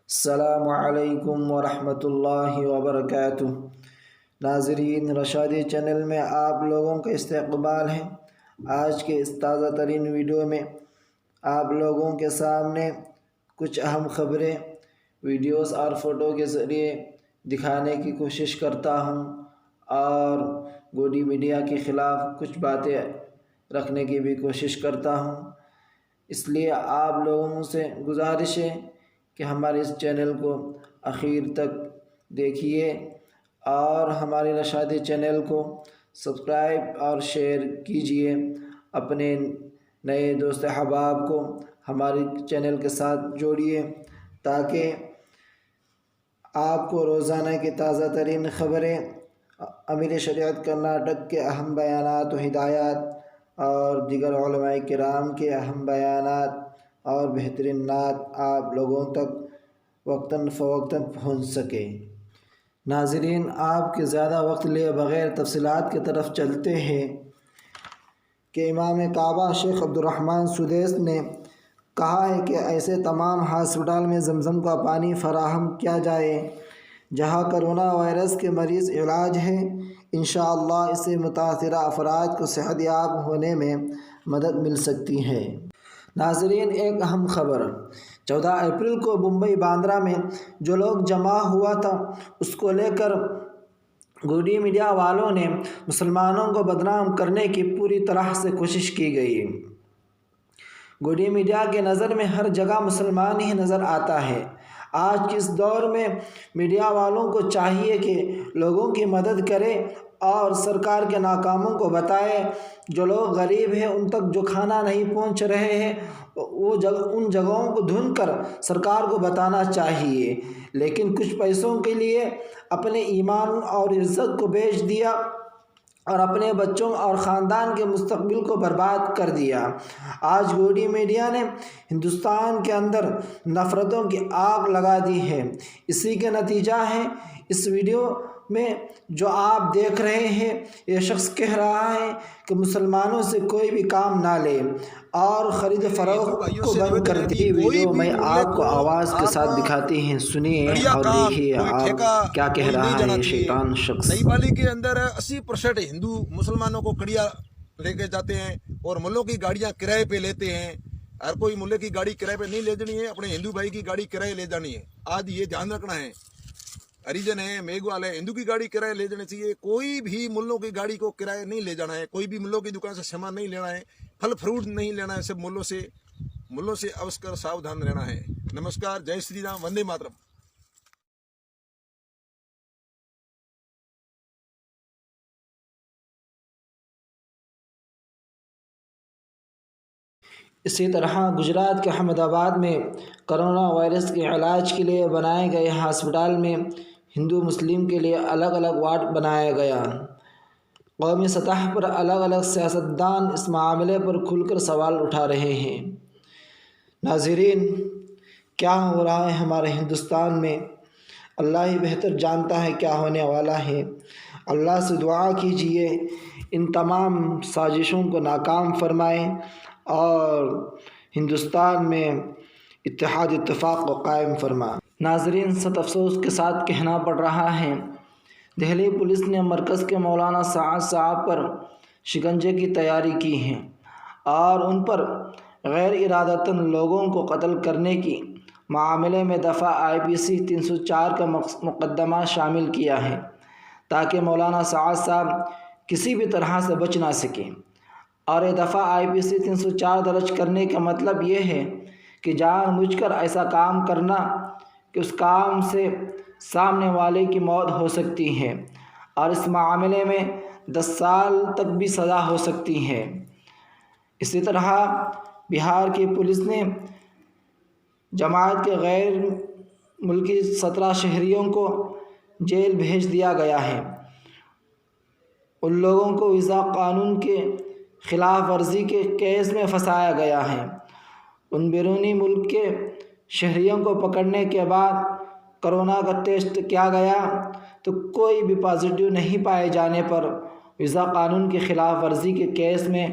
السلام علیکم ورحمۃ اللہ وبرکاتہ۔ ناظرین، رشادی چینل میں آپ لوگوں کا استقبال ہے۔ آج کے اس تازہ ترین ویڈیو میں آپ لوگوں کے سامنے کچھ اہم خبریں ویڈیوز اور فوٹو کے ذریعے دکھانے کی کوشش کرتا ہوں اور گودی میڈیا کے خلاف کچھ باتیں رکھنے کی بھی کوشش کرتا ہوں۔ اس لیے آپ لوگوں سے گزارش ہے کہ ہمارے اس چینل کو آخر تک دیکھیے اور ہمارے رشادی چینل کو سبسکرائب اور شیئر کیجیے۔ اپنے نئے دوست احباب کو ہمارے چینل کے ساتھ جوڑیے تاکہ آپ کو روزانہ کی تازہ ترین خبریں، امیر شریعت کرناٹک کے اہم بیانات و ہدایات اور دیگر علماء کرام کے اہم بیانات اور بہترین نعت آپ لوگوں تک وقتاً فوقتاً پہنچ سکے۔ ناظرین، آپ کے زیادہ وقت لیے بغیر تفصیلات کی طرف چلتے ہیں کہ امام کعبہ شیخ عبدالرحمن سدیس نے کہا ہے کہ ایسے تمام ہسپتال میں زمزم کا پانی فراہم کیا جائے جہاں کرونا وائرس کے مریض علاج ہے۔ انشاءاللہ اس سے متاثرہ افراد کو صحت یاب ہونے میں مدد مل سکتی ہے۔ ناظرین، ایک اہم خبر، 14 اپریل کو ممبئی باندرہ میں جو لوگ جمع ہوا تھا اس کو لے کر گودی میڈیا والوں نے مسلمانوں کو بدنام کرنے کی پوری طرح سے کوشش کی گئی۔ گودی میڈیا کے نظر میں ہر جگہ مسلمان ہی نظر آتا ہے۔ آج کے اس دور میں میڈیا والوں کو چاہیے کہ لوگوں کی مدد کرے اور سرکار کے ناکاموں کو بتائے۔ جو لوگ غریب ہیں ان تک جو کھانا نہیں پہنچ رہے ہیں ان جگہوں کو ڈھونڈ کر سرکار کو بتانا چاہیے، لیکن کچھ پیسوں کے لیے اپنے ایمان اور عزت کو بیچ دیا اور اپنے بچوں اور خاندان کے مستقبل کو برباد کر دیا۔ آج گودی میڈیا نے ہندوستان کے اندر نفرتوں کی آگ لگا دی ہے۔ اسی کا نتیجہ ہے اس ویڈیو میں جو آپ دیکھ رہے ہیں۔ یہ شخص کہہ رہا ہے کہ مسلمانوں سے کوئی بھی کام نہ لے اور خرید فروخت کو بند کر دی۔ ویڈیو میں آپ کو آواز کے ساتھ دکھاتے ہیں، سنیے اور دیکھیے آپ کیا کہہ رہا ہے یہ شیطان شخص۔ نئی پالی کے اندر 80% ہندو مسلمانوں کو کڑیا لے کے جاتے ہیں اور ملوں کی گاڑیاں کرائے پہ لیتے ہیں۔ ہر کوئی ملے کی گاڑی کرائے پہ نہیں لے جانی ہے، اپنے ہندو بھائی کی گاڑی کرائے لے جانی ہے۔ آج یہ دھیان رکھنا ہے، ہریجن ہے، میگھوال ہے، ہندو کی گاڑی کرائے لے جانی چاہیے۔ کوئی بھی ملوں کی گاڑی کو کرائے نہیں لے جانا ہے، کوئی بھی ملوں کی دکان سے سامان نہیں لینا ہے، پھل فروٹ نہیں لینا ہے، سب ملوں سے اوسکر ساودھان رہنا ہے۔ نمسکار، جے شری رام، وندے ماترم۔ اسی طرح گجرات کے احمد آباد میں کرونا وائرس کے علاج کے لیے بنائے گئے ہسپتال میں ہندو مسلم کے لیے الگ الگ وارڈ بنایا گیا۔ قومی سطح پر الگ الگ سیاستدان اس معاملے پر کھل کر سوال اٹھا رہے ہیں۔ ناظرین، کیا ہو رہا ہے ہمارے ہندوستان میں؟ اللہ ہی بہتر جانتا ہے کیا ہونے والا ہے۔ اللہ سے دعا کیجیے ان تمام سازشوں کو ناکام فرمائے اور ہندوستان میں اتحاد اتفاق کو قائم فرما۔ ناظرین، سخت افسوس کے ساتھ کہنا پڑ رہا ہے، دہلی پولیس نے مرکز کے مولانا سعد صاحب پر شکنجے کی تیاری کی ہے اور ان پر غیر ارادتاً لوگوں کو قتل کرنے کی معاملے میں دفعہ IPC 304 کا مقدمہ شامل کیا ہے تاکہ مولانا سعد صاحب کسی بھی طرح سے بچ نہ سکیں۔ اور یہ دفعہ IPC 304 درج کرنے کا مطلب یہ ہے کہ جان بوجھ کر ایسا کام کرنا کہ اس کام سے سامنے والے کی موت ہو سکتی ہے اور اس معاملے میں 10 سال تک بھی سزا ہو سکتی ہے۔ اسی طرح بہار کی پولیس نے جماعت کے غیر ملکی 17 شہریوں کو جیل بھیج دیا گیا ہے۔ ان لوگوں کو ویزا قانون کے خلاف ورزی کے کیس میں پھنسایا گیا ہے۔ ان بیرونی ملک کے شہریوں کو پکڑنے کے بعد کرونا کا ٹیسٹ کیا گیا تو کوئی بھی پازیٹیو نہیں پائے جانے پر ویزا قانون کی خلاف ورزی کے کیس میں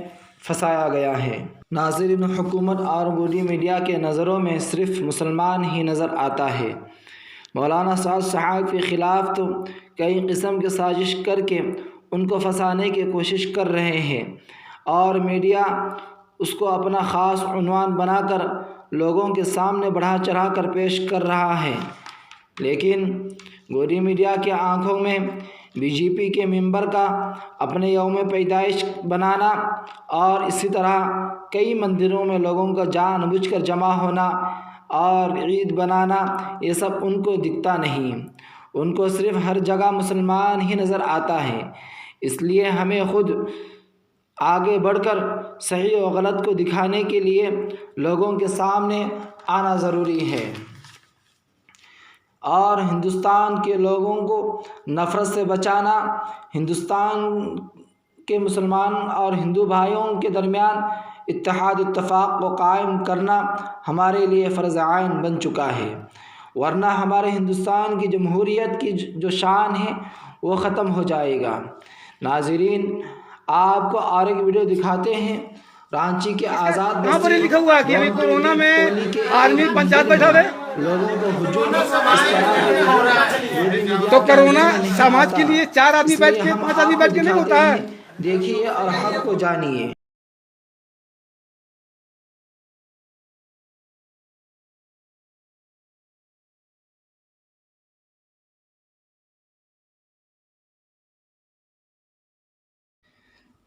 پھنسایا گیا ہے۔ ناظرین، حکومت اور گودی میڈیا کے نظروں میں صرف مسلمان ہی نظر آتا ہے۔ مولانا سعد صاحب کے خلاف تو کئی قسم کی سازش کر کے ان کو پھنسانے کی کوشش کر رہے ہیں، اور میڈیا اس کو اپنا خاص عنوان بنا کر لوگوں کے سامنے بڑھا چڑھا کر پیش کر رہا ہے۔ لیکن گودی میڈیا کے آنکھوں میں بی جے پی کے ممبر کا اپنے یوم پیدائش بنانا اور اسی طرح کئی مندروں میں لوگوں کا جان بوجھ کر جمع ہونا اور عید بنانا، یہ سب ان کو دکھتا نہیں۔ ان کو صرف ہر جگہ مسلمان ہی نظر آتا ہے۔ اس لیے ہمیں خود آگے بڑھ کر صحیح و غلط کو دکھانے کے لیے لوگوں کے سامنے آنا ضروری ہے، اور ہندوستان کے لوگوں کو نفرت سے بچانا، ہندوستان کے مسلمان اور ہندو بھائیوں کے درمیان اتحاد اتفاق کو قائم کرنا ہمارے لیے فرض عین بن چکا ہے، ورنہ ہمارے ہندوستان کی جمہوریت کی جو شان ہے وہ ختم ہو جائے گا۔ ناظرین، آپ کو اور ایک ویڈیو دکھاتے ہیں۔ رانچی کے آزاد یہاں پر لکھا ہوا ہے کہ ابھی کورونا میں آرمی پنچایت بیٹھا ہے، لوگوں کو ہجوم اس طرح تو کرونا سماج کے لیے 4 آدمی بیٹھ کے 5 آدمی بیٹھ کے نہیں ہوتا ہے۔ دیکھیے اور حق کو جانیے۔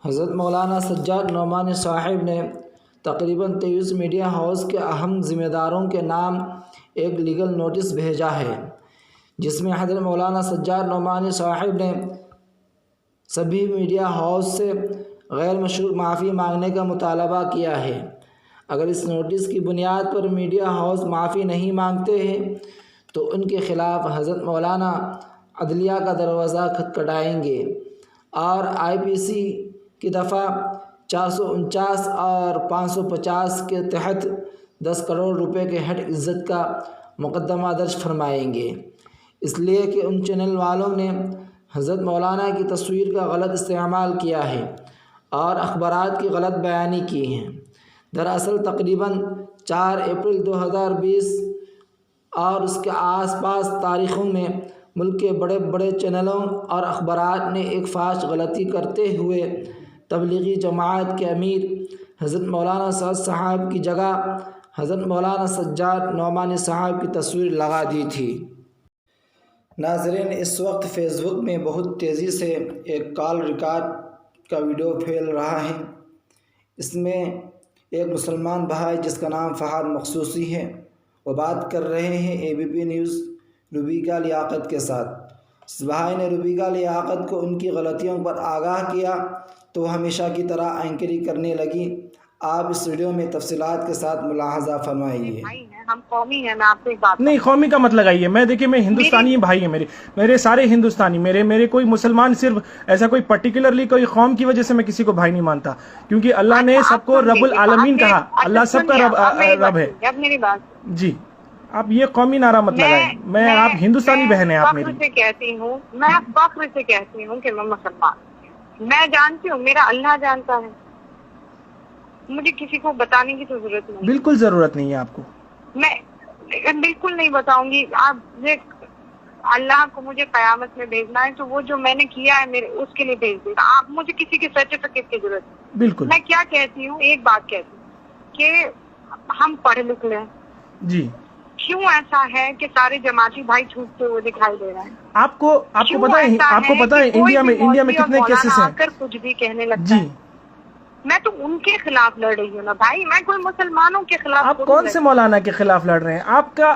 حضرت مولانا سجاد نعمانی صاحب نے تقریباً 23 میڈیا ہاؤس کے اہم ذمہ داروں کے نام ایک لیگل نوٹس بھیجا ہے، جس میں حضرت مولانا سجاد نعمانی صاحب نے سبھی میڈیا ہاؤس سے غیر مشروط معافی مانگنے کا مطالبہ کیا ہے۔ اگر اس نوٹس کی بنیاد پر میڈیا ہاؤس معافی نہیں مانگتے ہیں تو ان کے خلاف حضرت مولانا عدلیہ کا دروازہ کھٹکھٹائیں گے، اور IPC کی دفعہ 449 اور 550 کے تحت 10 کروڑ روپے کے ہٹ عزت کا مقدمہ درج فرمائیں گے، اس لیے کہ ان چینل والوں نے حضرت مولانا کی تصویر کا غلط استعمال کیا ہے اور اخبارات کی غلط بیانی کی ہے۔ دراصل تقریباً 4 اپریل 2020 اور اس کے آس پاس تاریخوں میں ملک کے بڑے بڑے چینلوں اور اخبارات نے ایک فاحش غلطی کرتے ہوئے تبلیغی جماعت کے امیر حضرت مولانا سعد صاحب کی جگہ حضرت مولانا سجاد نعمانی صاحب کی تصویر لگا دی تھی۔ ناظرین، اس وقت فیس بک میں بہت تیزی سے ایک کال ریکارڈ کا ویڈیو پھیل رہا ہے۔ اس میں ایک مسلمان بھائی جس کا نام فہد مخصوصی ہے، وہ بات کر رہے ہیں ABP نیوز ربیکہ لیاقت کے ساتھ۔ اس بھائی نے ربیکہ لیاقت کو ان کی غلطیوں پر آگاہ کیا تو وہ ہمیشہ کی طرح اینکری کرنے لگی۔ آپ اس ویڈیو میں تفصیلات کے ساتھ ملاحظہ فرمائیے۔ ہم قومی ہیں، میں آپ سے ایک بات نہیں، قومی کا مت لگائیے۔ میں دیکھیے، میں ہندوستانی بھائی ہیں، میرے سارے ہندوستانی، میرے کوئی مسلمان صرف ایسا کوئی پرٹیکولرلی کوئی قوم کی وجہ سے میں کسی کو بھائی نہیں مانتا، کیونکہ اللہ نے سب کو رب العالمین کہا، اللہ سب کا رب ہے۔ میری بات جی، آپ یہ قومی نعرہ مت لگائیں۔ آپ ہندوستانی بہن ہیں، آپ میری۔ میں فخر سے کہتی ہوں کہ میں مسلمان، میں جانتی ہوں، میرا اللہ جانتا ہے، مجھے کسی کو بتانے کی تو ضرورت نہیں۔ بالکل ضرورت نہیں ہے آپ کو۔ میں بالکل نہیں بتاؤں گی۔ آپ اللہ کو مجھے قیامت میں بھیجنا ہے تو وہ جو میں نے کیا ہے میرے اس کے لیے بھیج دے گا۔ آپ مجھے کسی کے سرٹیفکیٹ کی ضرورت نہیں۔ بالکل۔ میں کیا کہتی ہوں، ایک بات کہتی ہوں کہ ہم پڑھے لکھ لیں۔ جی، کیوں ایسا ہے کہ سارے جماعتی بھائی چھوٹتے ہوئے دکھائی دے رہے ہیں؟ آپ کو پتہ ہے انڈیا میں کتنے کیسز ہیں؟ کچھ بھی کہنے لگتا ہے۔ میں تو ان کے خلاف لڑ رہی ہوں نا بھائی، میں کوئی مسلمانوں کے خلاف۔ آپ کون سے مولانا کے خلاف لڑ رہے ہیں؟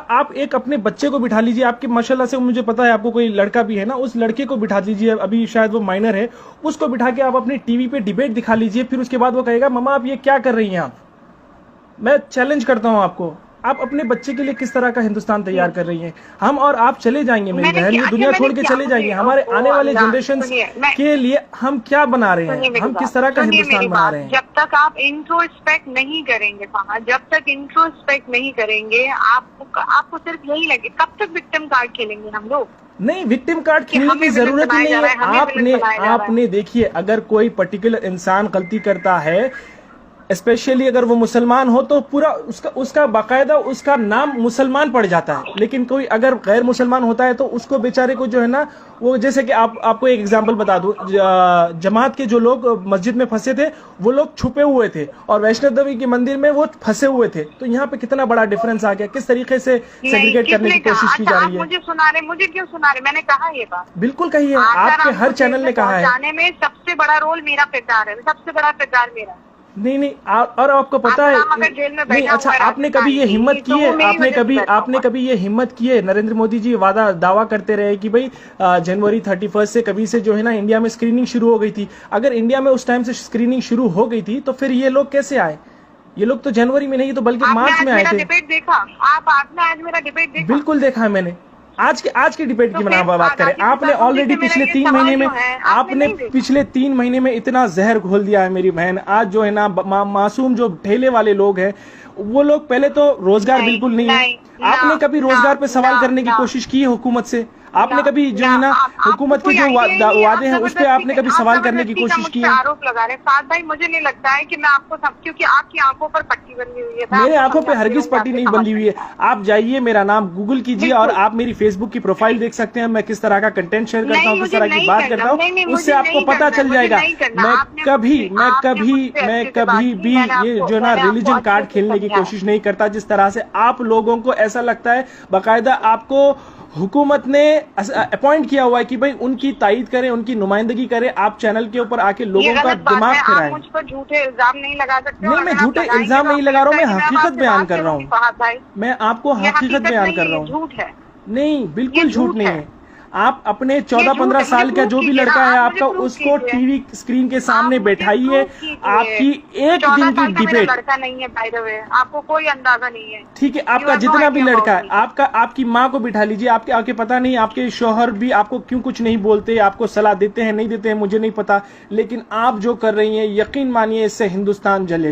آپ ایک اپنے بچے کو بٹھا لیجئے، آپ کے ماشاءاللہ سے مجھے پتا ہے آپ کو کوئی لڑکا بھی ہے نا، اس لڑکے کو بٹھا لیجئے، ابھی شاید وہ مائنر ہے، اس کو بٹھا کے آپ اپنی ٹی وی پہ ڈیبیٹ دکھا لیجئے، پھر اس کے بعد وہ کہے گا ماما آپ یہ کیا کر رہی ہیں آپ۔ میں چیلنج کرتا ہوں آپ کو، آپ اپنے بچے کے لیے کس طرح کا ہندوستان تیار کر رہی ہیں؟ ہم اور آپ چلے جائیں گے میری بہن، یہ دنیا چھوڑ کے چلے جائیں گے، ہمارے آنے والے جنریشن کے لیے ہم کیا بنا رہے ہیں، ہم کس طرح کا ہندوستان بنا رہے ہیں؟ جب تک آپ انٹروسپیکٹ نہیں کریں گے، جب تک انٹروسپیکٹ نہیں کریں گے، آپ کو صرف یہی لگے کب تک وکٹم کارڈ کھیلیں گے ہم لوگ؟ نہیں، وکٹم کارڈ کھیلنے کی ضرورت ہی نہیں ہے۔ آپ نے دیکھیے، اگر کوئی پرٹیکولر انسان غلطی کرتا ہے، اسپیشلی اگر وہ مسلمان ہو تو پورا اس کا باقاعدہ اس کا نام مسلمان پڑ جاتا ہے، لیکن کوئی اگر غیر مسلمان ہوتا ہے تو اس کو بیچارے کو جو ہے نا وہ، جیسے کہ آپ کو ایک ایگزامپل بتا دوں، جماعت کے جو لوگ مسجد میں پھنسے تھے وہ لوگ چھپے ہوئے تھے اور ویشنو دیوی کے مندر میں وہ پھنسے ہوئے تھے. تو یہاں پہ کتنا بڑا ڈفرنس آ گیا، کس طریقے سے سیگریگیٹ کرنے کی کوشش کی جا رہی ہے. مجھے سنا رہے، مجھے کیوں سنا رہے؟ میں نے کہا یہ بات بالکل کہی ہے، آپ کے ہر چینل نے کہا ہے. جانے میں سب سے بڑا رول میرا کردار ہے، سب سے بڑا کردار میرا. نہیں اور آپ کو پتا ہے نہیں، اچھا آپ نے کبھی یہ ہمت کی ہے، آپ نے کبھی یہ ہمت کی ہے؟ نریندر مودی جی دعویٰ کرتے رہے کہ بھائی جنوری 31 سے کبھی سے جو ہے نا انڈیا میں اسکریننگ شروع ہو گئی تھی. اگر انڈیا میں اس ٹائم سے اسکریننگ شروع ہو گئی تھی تو پھر یہ لوگ کیسے آئے؟ یہ لوگ تو جنوری میں نہیں تو بلکہ مارچ میں آئے تھے. ڈیبیٹ دیکھا آپ نے؟ آج میرا ڈیبیٹ دیکھا؟ بالکل دیکھا ہے میں نے. آج کی ڈیبیٹ کی بات کریں، آپ نے آلریڈی پچھلے 3 مہینے میں اتنا زہر گھول دیا ہے میری بہن. آج جو ہے نا معصوم جو ٹھیلے والے لوگ ہیں وہ لوگ، پہلے تو روزگار بالکل نہیں ہے. آپ نے کبھی روزگار پہ سوال کرنے کی کوشش کی ہے حکومت سے؟ آپ نے کبھی جو ہے نا حکومت کے جو وعدے ہیں اس پہ آپ نے کبھی سوال کرنے کی کوشش کی ہے؟ آروپ لگا رہے سعد بھائی، مجھے نہیں لگتا ہے کہ میں آپ کو کیونکہ آپ کی آنکھوں پر پٹی بندی ہوئی ہے. میرے آنکھوں پہ ہرگز پٹی نہیں بندی ہوئی ہے. آپ جائیے، میرا نام گوگل کیجیے اور آپ میری فیس بک کی پروفائل دیکھ سکتے ہیں. میں کس طرح کا کنٹینٹ شیئر کرتا ہوں، کس طرح کی بات کرتا ہوں، اس سے آپ کو پتا چل جائے گا. میں کبھی بھی یہ جو نا ریلیجن کارڈ کھیلنے کی کوشش نہیں کرتا. جس طرح سے آپ لوگوں کو ایسا لگتا ہے، باقاعدہ آپ کو حکومت نے اپوائنٹ کیا ہوا ہے کہ بھئی ان کی تائید کریں، ان کی نمائندگی کریں. آپ چینل کے اوپر آ کے لوگوں کا دماغ کھرائیں. آپ مجھ پر جھوٹے الزام نہیں لگا سکتے. نہیں، میں جھوٹے الزام نہیں لگا رہا ہوں، میں حقیقت بیان کر رہا ہوں. میں آپ کو حقیقت بیان کر رہا ہوں. جھوٹ ہے نہیں، بالکل جھوٹ نہیں ہے. آپ اپنے 14-15 سال کا جو بھی لڑکا ہے آپ کا، اس کو ٹی وی اسکرین کے سامنے بیٹھائیے. آپ کی ایک دن کی ڈیبیٹ، لڑکا نہیں ہے بائی دا وے، آپ کو کوئی اندازہ نہیں ہے. ٹھیک ہے، آپ کا جتنا بھی لڑکا ہے، آپ کی ماں کو بٹھا لیجیے. آپ کے پتہ نہیں آپ کے شوہر بھی آپ کو کیوں کچھ نہیں بولتے، آپ کو صلاح دیتے ہیں نہیں دیتے ہیں مجھے نہیں پتا، لیکن آپ جو کر رہی ہیں یقین مانیے اس سے ہندوستان جلے گا.